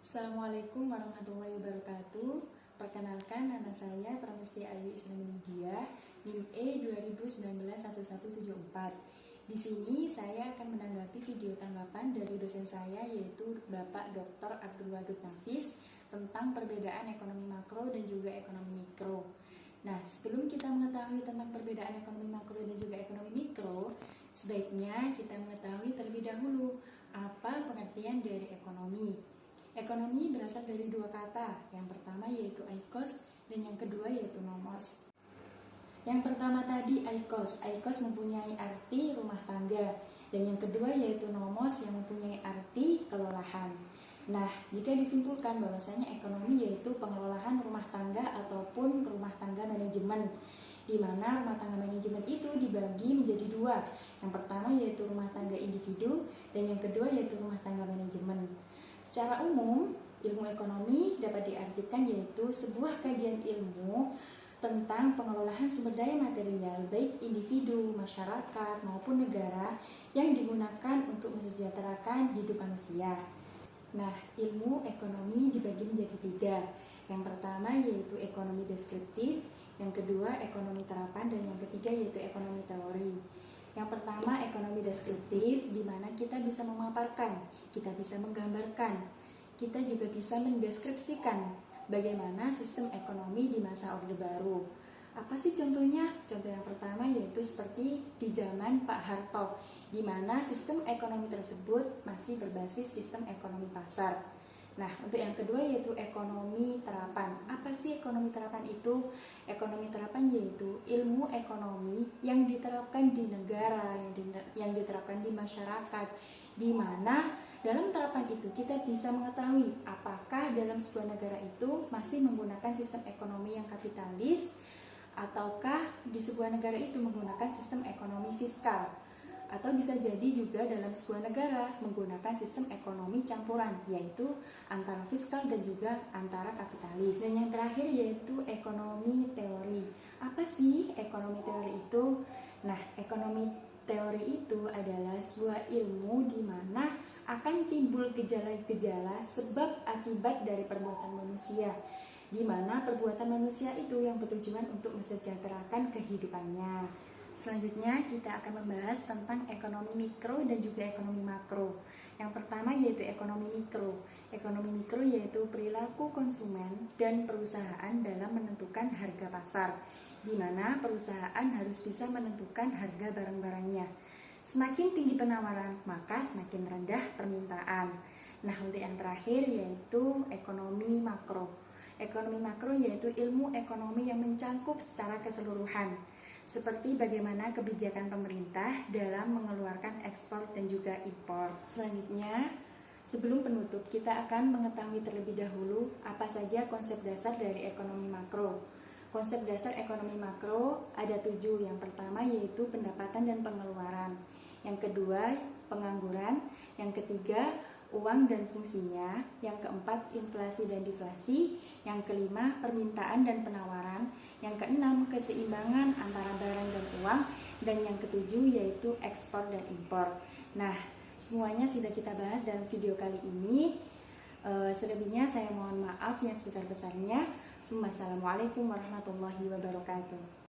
Assalamualaikum warahmatullahi wabarakatuh. Perkenalkan, nama saya Pramesti Ayu Islam Nidia, NIM E 20191174. Di sini saya akan menanggapi video tanggapan dari dosen saya, yaitu Bapak Dr. Abdul Wadud Nafis, tentang perbedaan ekonomi makro dan juga ekonomi mikro. Nah, sebelum kita mengetahui tentang perbedaan ekonomi makro dan juga ekonomi mikro, sebaiknya kita mengetahui terlebih dahulu apa pengertian dari ekonomi. Ekonomi berasal dari dua kata, yang pertama yaitu oikos dan yang kedua yaitu nomos. Yang pertama tadi oikos mempunyai arti rumah tangga, dan yang kedua yaitu nomos yang mempunyai arti kelolahan. Nah, jika disimpulkan bahwasanya ekonomi yaitu pengelolaan rumah tangga ataupun rumah tangga manajemen, di mana rumah tangga manajemen itu dibagi menjadi dua. Yang pertama yaitu rumah tangga individu dan yang kedua yaitu rumah tangga manajemen. Secara umum, ilmu ekonomi dapat diartikan yaitu sebuah kajian ilmu tentang pengelolaan sumber daya material baik individu, masyarakat maupun negara yang digunakan untuk mensejahterakan hidup manusia. Nah, ilmu ekonomi dibagi menjadi tiga. Yang pertama yaitu ekonomi deskriptif, yang kedua ekonomi terapan, dan yang ketiga yaitu ekonomi teori. Yang pertama ekonomi deskriptif, di mana kita bisa memaparkan, kita bisa menggambarkan, kita juga bisa mendeskripsikan bagaimana sistem ekonomi di masa Orde Baru. Apa sih contohnya? Contoh yang pertama yaitu seperti di zaman Pak Harto, di mana sistem ekonomi tersebut masih berbasis sistem ekonomi pasar. Nah, untuk yang kedua yaitu ekonomi terapan. Apa sih ekonomi terapan itu? Ekonomi terapan yaitu ilmu ekonomi yang diterapkan di negara, yang diterapkan di masyarakat, di mana dalam terapan itu kita bisa mengetahui apakah dalam sebuah negara itu masih menggunakan sistem ekonomi yang kapitalis, ataukah di sebuah negara itu menggunakan sistem ekonomi fiskal. Atau bisa jadi juga dalam sebuah negara menggunakan sistem ekonomi campuran, yaitu antara fiskal dan juga antara kapitalis. Dan yang terakhir yaitu ekonomi teori. Apa sih ekonomi teori itu? Nah, ekonomi teori itu adalah sebuah ilmu di mana akan timbul gejala-gejala sebab akibat dari perbuatan manusia, di mana perbuatan manusia itu yang bertujuan untuk mensejahterakan kehidupannya. Selanjutnya kita akan membahas tentang ekonomi mikro dan juga ekonomi makro. Yang pertama yaitu ekonomi mikro. Ekonomi mikro yaitu perilaku konsumen dan perusahaan dalam menentukan harga pasar, di mana perusahaan harus bisa menentukan harga barang-barangnya. Semakin tinggi penawaran, maka semakin rendah permintaan. Nah, untuk yang terakhir yaitu ekonomi makro. Ekonomi makro yaitu ilmu ekonomi yang mencakup secara keseluruhan, seperti bagaimana kebijakan pemerintah dalam mengeluarkan ekspor dan juga impor. Selanjutnya, sebelum penutup, kita akan mengetahui terlebih dahulu apa saja konsep dasar dari ekonomi makro. Konsep dasar ekonomi makro ada 7. Yang pertama yaitu pendapatan dan pengeluaran. Yang kedua, pengangguran. Yang ketiga, uang dan fungsinya. Yang keempat, inflasi dan deflasi. Yang kelima, permintaan dan penawaran. Yang keenam, keseimbangan antara barang dan uang. Dan yang ketujuh yaitu ekspor dan impor. Nah, semuanya sudah kita bahas dalam video kali ini. Selebihnya saya mohon maaf yang sebesar-besarnya. Wassalamualaikum warahmatullahi wabarakatuh.